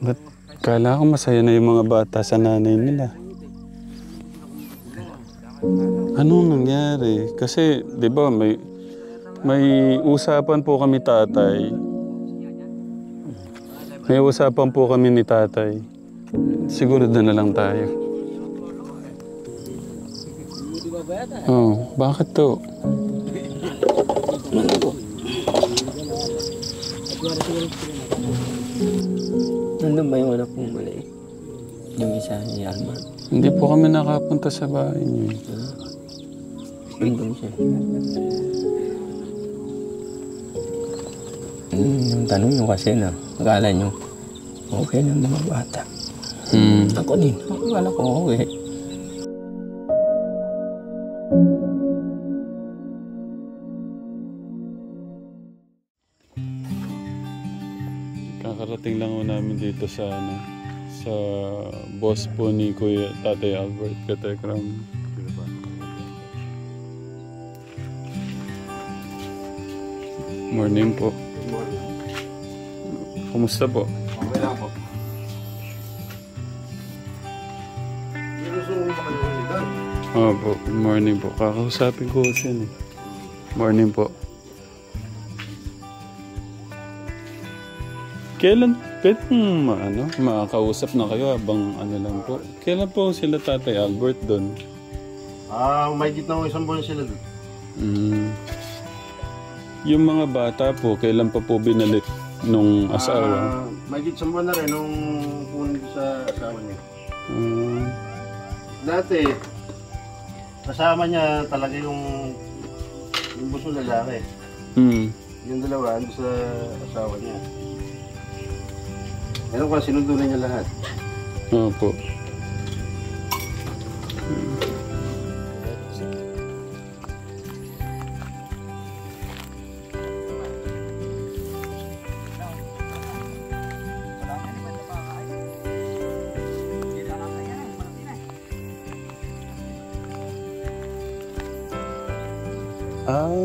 Ba't kala ko masaya na yung mga bata sa nanay nila? Anong nangyari? Kasi, di ba, may usapan po kami tatay. May usapan po kami ni tatay. Siguro na lang tayo. Oh, bakit to? Nandun ba yung anak mong mali? Yung isa ni Alma? Hindi po kami nakapunta sa bahay niyo. Nandun siya. Yung tanong nyo kasi na, akala nyo, okay lang mga bata. Ako din, akala ko okay. Kakarating lang ho namin dito sa sa boss po ni Kuya Tatay Albert Katekram. Morning po. Kumusta po? Okay lang po. Gusto mo ba kayo dito? Opo, morning po. Kakausapin ko siya eh. Morning po. Kailan makakausap na kayo habang ano lang po? Kailan po sila Tatay Albert doon? May gitna ng isang buwan sila doon. Yung mga bata po, kailan pa po binalik nung asawa? May isang buwan na rin nung punin ko sa asawa niya. Dati, kasama niya talaga yung buso lalaki. Yung dalawa, ando sa asawa niya. Meron ko, sinundo na niya lahat. Opo.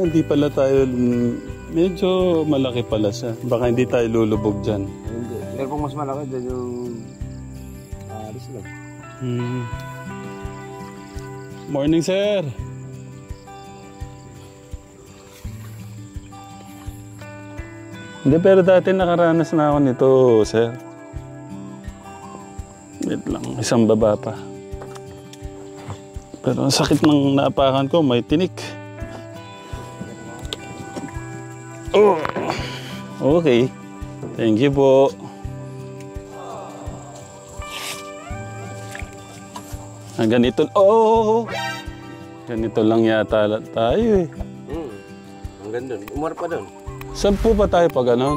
Hindi pala tayo, medyo malaki pala siya. Baka hindi tayo lulubog dyan. Hindi. Pero kung mas malaki dyan yung alis lang. Morning, sir. Hindi, pero dati nakaranas na ako nito, sir. Wait lang, isang baba pa. Pero ang sakit ng naapakan ko, may tinik. Oh, okay. Thank you po. Ganito, ganito lang yata tayo eh. Ang ganda. Umar pa doon. Saan po ba tayo pa ganon?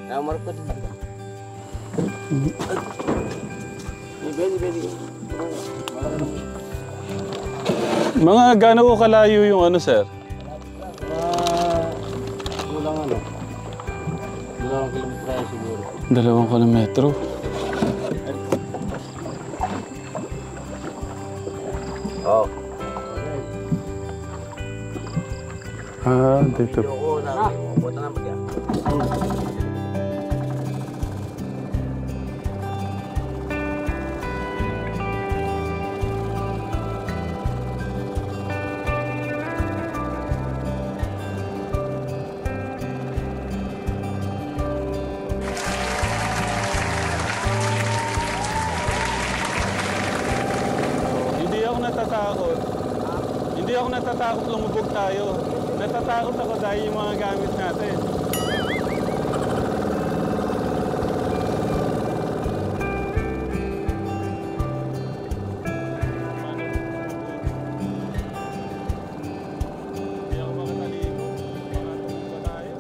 Umar pa doon. Mga gaano ko kalayo yung ano, sir? Kulang ano? 2 kilometro siguro. 2 kilometro. Oo. Dito. Oo, buta na bagya. Hindi ako natatakot lumubog tayo. Natatakot ako dahil yung mga gamit natin. Hindi ako makataligo. Baka tumumba tayo.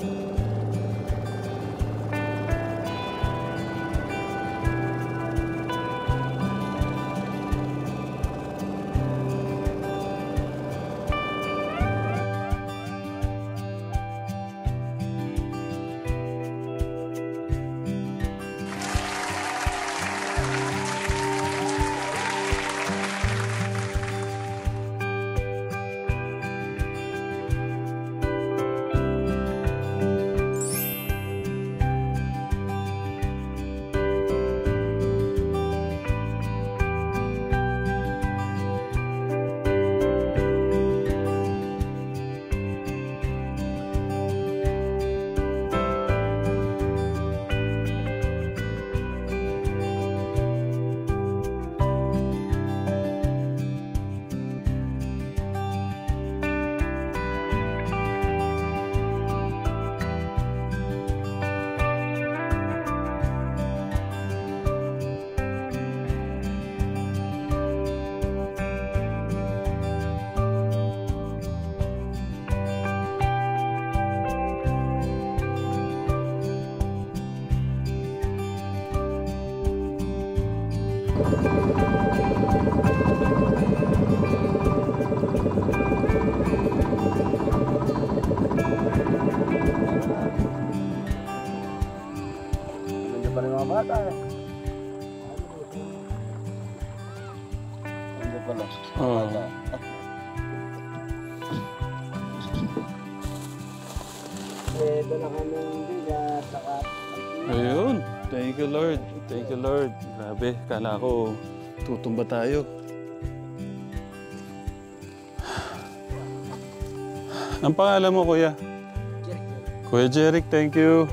Nandiyan pa rin mga bata eh. Nandiyan pa lang. Oh. Ito na kami bigat, saka Ayun. Thank you, Lord. Thank you, Lord. Grabe, kala ko tutumba tayo. Ang pangalan mo, Kuya? Kuya Jeric, thank you.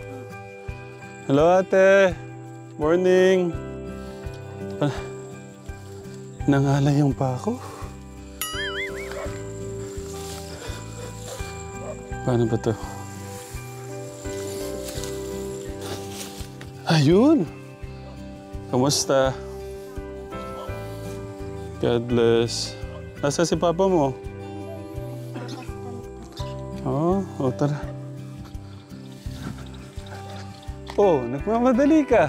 Hello, ate. Morning. Nangalay yung pa ako. Paano ba to? Ayun! Kamusta? God bless. Nasa si Papa mo? Oo, tara. Oh, nagmamadali ka.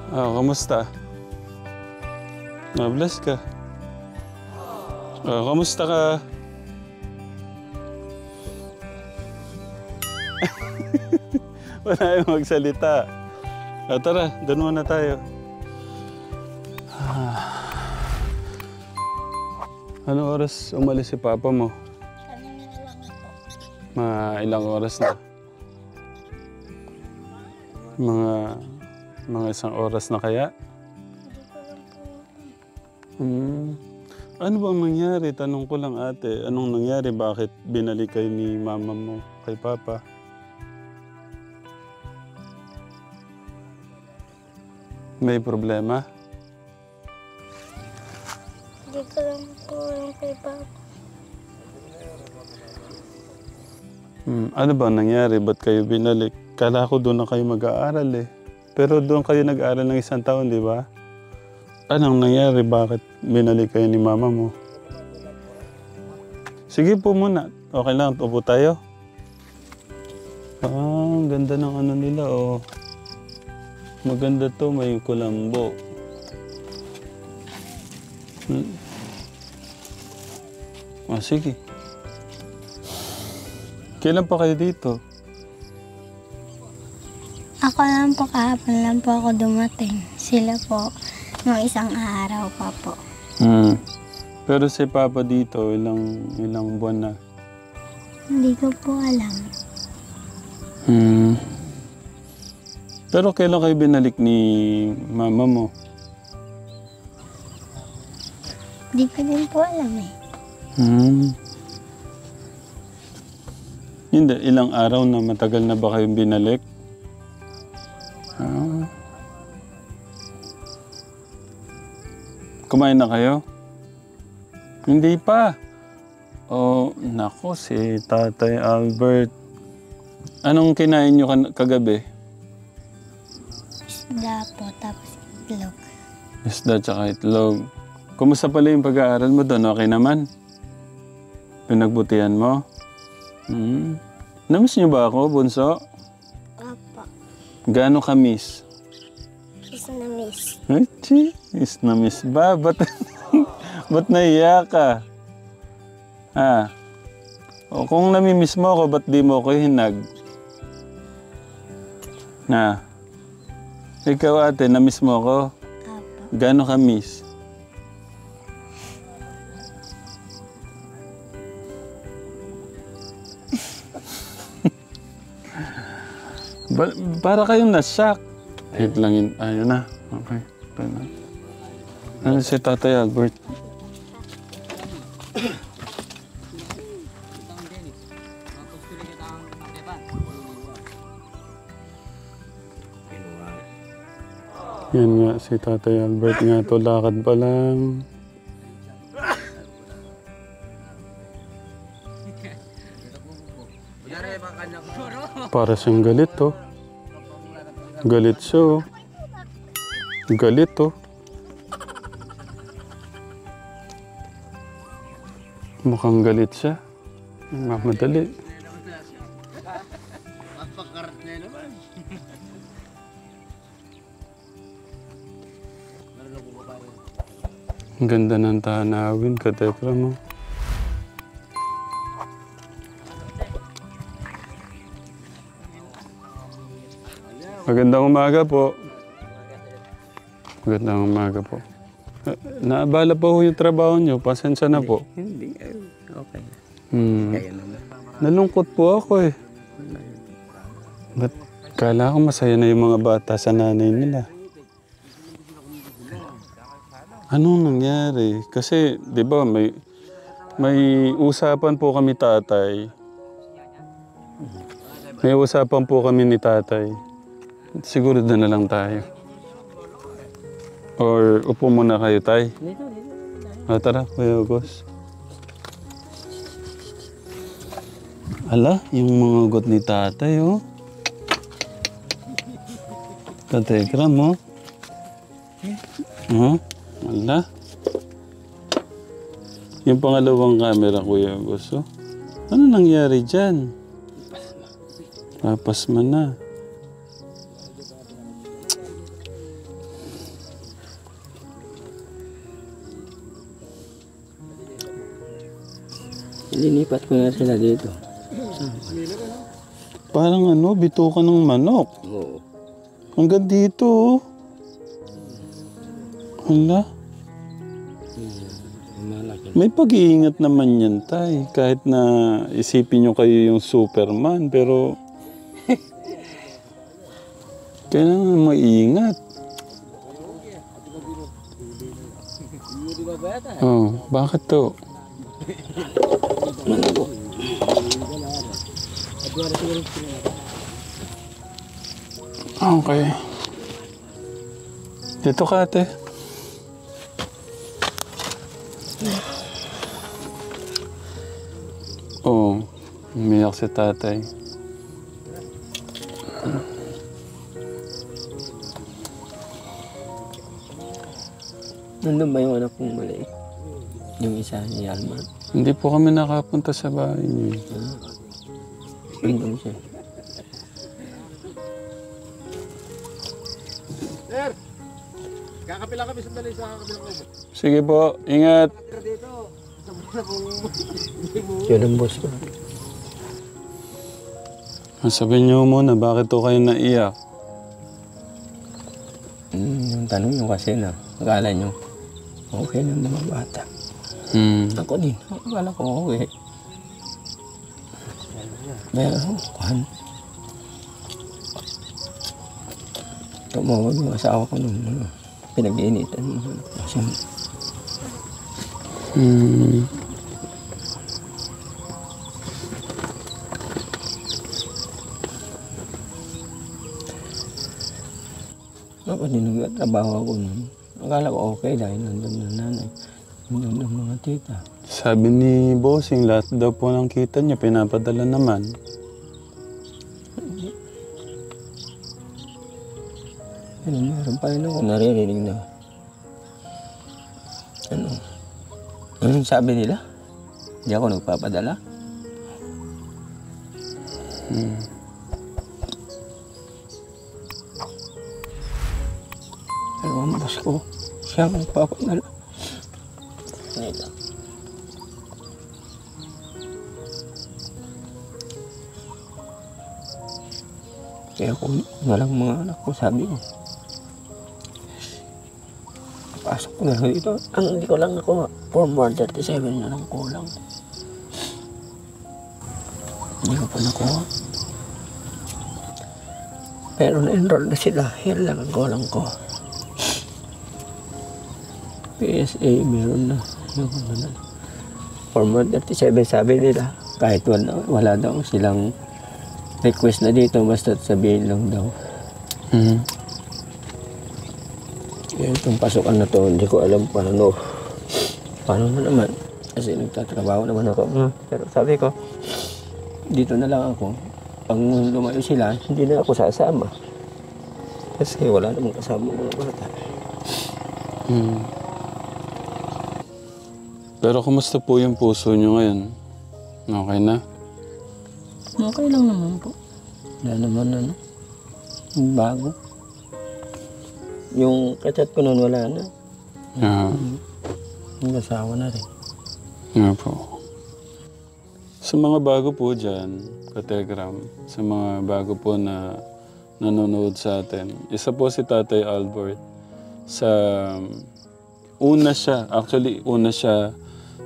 Kamusta? Bless ka. Kamusta ka? Wala yung magsalita. Tara, doon muna tayo. Anong oras umalis si Papa mo? Ilang oras na? Mga isang oras na kaya? Ano bang nangyari? Tanong ko lang, ate. Anong nangyari? Bakit binalik kayo ni mama mo kay Papa? May problema? Hindi ko lang po yung kay Papa. Ano ba nangyari? Ba't kayo binalik? Kala ko doon na kayo mag-aaral eh. Pero doon kayo nag-aaral ng 1 taon, di ba? Anong nangyari? Bakit binalik kayo ni mama mo? Sige po muna. Okay lang, upo tayo. Ang ganda ng ano nila, oh. Maganda to, may kulambo. Sige. Kailan pa kayo dito? Ako lang po, kahapon lang po ako dumating. Sila po, nung isang araw pa po. Pero si Papa dito, ilang buwan na? Hindi ko po alam. Pero kailan kayo binalik ni mama mo? Hindi ko din po alam eh. Hindi, ilang araw na matagal na ba kayong binalik? Kumain na kayo? Hindi pa. Oh, nako, si Tatay Albert. Anong kinain nyo kagabi? Isda po, tapos itlog. Isda tsaka itlog. Kumusta pala yung pag-aaral mo doon? Okay naman? Pinagbutihan mo? Namiss niyo ba ako, Bunso? Papa, Gaano ka miss? isa na miss. Is na miss ba? Ba't naiya ka? O kung namimiss mo ako, ba't di mo ako hinag? Ikaw ate, namiss mo ako? Papa, Gaano ka miss? Para kayong na-shock. Wait lang yun. Ayun na. Okay. Ito na. Ano si Tatay Albert? Yan nga, si Tatay Albert nga to, lakad pa lang. Para siyang galit to. Galit siya oh. Galit to. Mukhang galit siya. Mamadali. mapakarat na naman. Ang ganda ng tanawin, katekra mo. Magandang umaga po. Magandang umaga po. Naabala pa ho yung trabaho niyo. Pasensya na po. Hindi, okay. Kaya naman. Nalungkot po ako eh. Ba't kala ko masaya na yung mga bata sa nanay nila? Anong nangyari? Kasi, di ba, may usapan po kami tatay. May usapan po kami ni tatay. Siguro doon na lang tayo. Or upo muna kayo, tay. Tara, Kuya August. Ala, yung mga ugot ni tatay, oh. Katekram, oh. Ala. Yung pangalawang camera, Kuya August, oh. Ano nangyari dyan? Papasma na. Linipat ko na sila dito. Parang ano, bituka ng manok. Oo. Hanggang dito, oh. Hala. Malaki. May pag-iingat naman yan, tay. Kahit na isipin nyo kayo yung Superman, pero kailangan maiingat. Oh, bakit to? Okay. Dito ka, ate. Oh, umiyak si tatay. Nandun ba yung anak kong maliit? Yung isa ni Alma? Hindi po kami nakapunta sa bahay niyo. Nandun siya. Sir! Kakapila kami sandali sa kabilang kubo. Sige po, ingat. Yun ang boss ko. Sabihin niyo muna, bakit to kayo naiyak? Yung tanong nyo kasi na, akala nyo, okay lang mga bata. Ako din, akala ko okay. Pero, kuhan. Tumawag yung asawa ko nung pinag-iinitan mo. Kasi, ako din nagtatrabaho ako nun. Akala ko okay dahil nandun na nanay. Nandun ang mga tita. Sabi ni Bossing, lahat daw po ng kita niya, pinapadala naman. Pero meron pa rin ako naririnig na anong sabi nila? Hindi ako nagpapadala? Pero ang boss ko, siya ang nagpapadala. Ito. Kaya kung walang mga anak ko, sabi ko, pasok ko na lang dito. Ang hindi ko lang ako, Form 137 na lang kulang. Hindi ko pa nakuha. Pero na-enroll na sila, yan lang ang kulang ko. PSA, meron na. Yung ano na. Form 137, sabi nila, kahit wala daw silang request na dito, basta sabihin lang daw. Kaya itong pasukan na to, hindi ko alam paano na naman. Kasi nagtatrabaho naman ako. Pero sabi ko, dito na lang ako. Pag lumayo sila, hindi na ako sasama. Kasi wala namang kasama mga bata. Pero kumusta po yung puso niyo ngayon? Okay na? Okay lang naman po. Wala naman bago. Yung kachat ko noon wala na. Nag-asawa na rin. Nga po. Sa mga bago po dyan, Kategram, sa mga bago po na nanonood sa atin, isa po si Tatay Albert. Una siya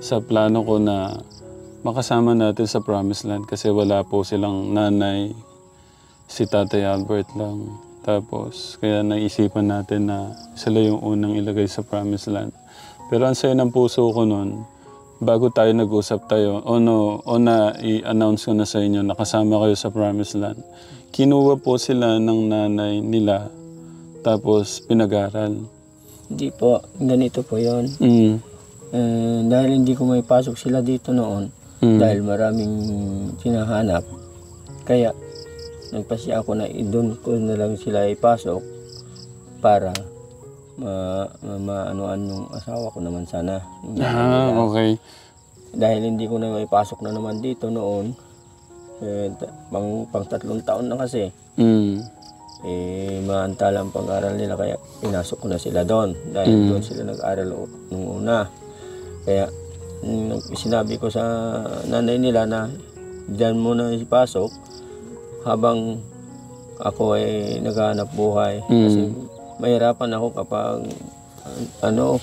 sa plano ko na makasama natin sa Promised Land kasi wala po silang nanay, si Tatay Albert lang. Tapos, kaya naisipan natin na sila yung unang ilagay sa Promised Land. Pero ang saya ng puso ko nun, bago tayo nag-usap tayo, i-announce ko na sa inyo, nakasama kayo sa Promised Land. Kinuha po sila ng nanay nila, tapos pinag-aral. Hindi po, ganito po yun. Dahil hindi ko may pasok sila dito noon, dahil maraming sinahanap, kaya nagpasya ako na doon ko na lang sila ipasok para maanoan yung asawa ko naman sana. Okay. Dahil hindi ko na may pasok na naman dito noon, pang 3 taon na kasi, maantala ang pag-aral nila kaya pinasok ko na sila doon. Dahil doon sila nag-aral nung una. Kaya sinabi ko sa nanay nila na diyan muna ipasok habang ako ay naghahanap buhay. Kasi mahirapan ako kapag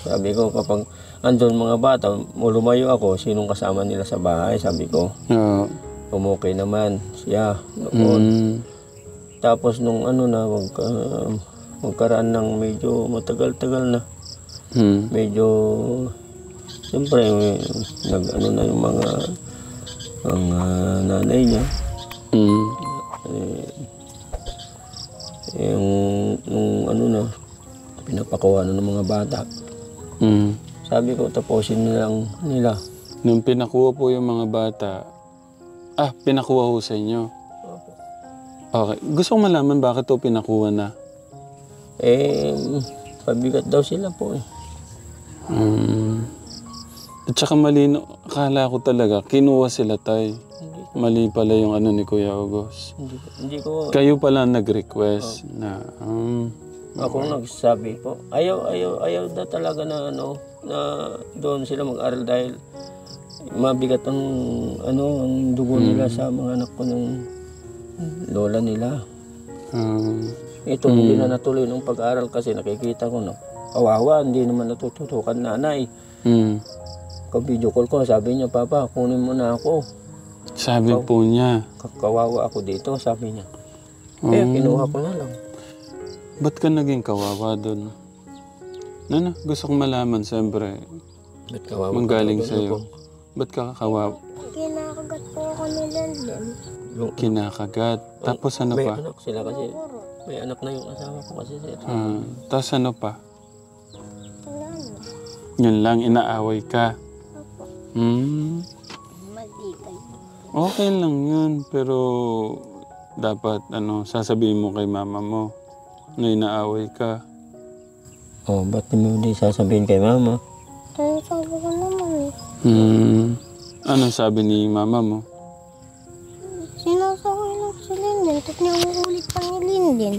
sabi ko kapag andun mga bata, lumayo ako, sinong kasama nila sa bahay, sabi ko. Okay naman siya noon. Tapos nung magkaraan ng medyo matagal-tagal na, medyo, siyempre, na yung mga nanay niya. Pinapakuha na ng mga bata. Sabi ko, tapusin nilang nila. Nung pinakuha po yung mga bata, pinakuha ho sa inyo? Okay. Gusto kong malaman bakit to pinakuha na? Pabigat daw sila po eh. At saka akala ko talaga, kinuha sila tay. Mali pala yung ni Kuya August. Hindi ko. Kayo pala nag-request na... Ako nagsabi po. Ayaw na talaga na doon sila mag-aral dahil mabigat ang dugo nila sa mga anak ko ng lola nila. Ito hindi na natuloy ng pag-aral kasi nakikita ko kawawa, hindi naman natututukan nanay. Ka-video call ko, sabi niya, Papa, kunin mo na ako. Sabi po niya. Kawawa ako dito, sabi niya. Kinuha ko na lang. Ba't ka naging kawawa doon? Gusto kong malaman, siyempre. Ba't kawawa? Manggaling sa'yo. Ba't ka kawawa? Kinakagat po ako ni Lenden. Kinakagat. Tapos ano may pa? May anak sila kasi. May anak na yung asawa ko kasi sir. Tapos ano pa? Yun lang, inaaway ka. Okay lang yun, pero dapat sasabihin mo kay mama mo na inaaway ka. Ba't mo hindi sasabihin kay mama? Sabi ko naman Anong sabi ni mama mo? Sinasaway lang si Linden, tapos niuulit pa ni Linden.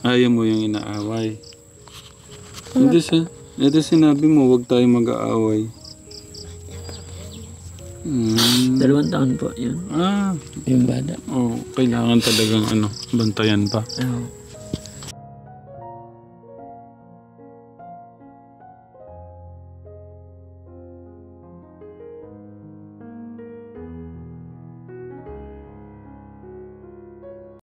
Ayaw mo yung inaaway. Ito sinabi mo, huwag tayo mag-aaway. 2 taon po yun. Ah. Yung bata. Oh, kailangan talagang bantayan pa. Oo.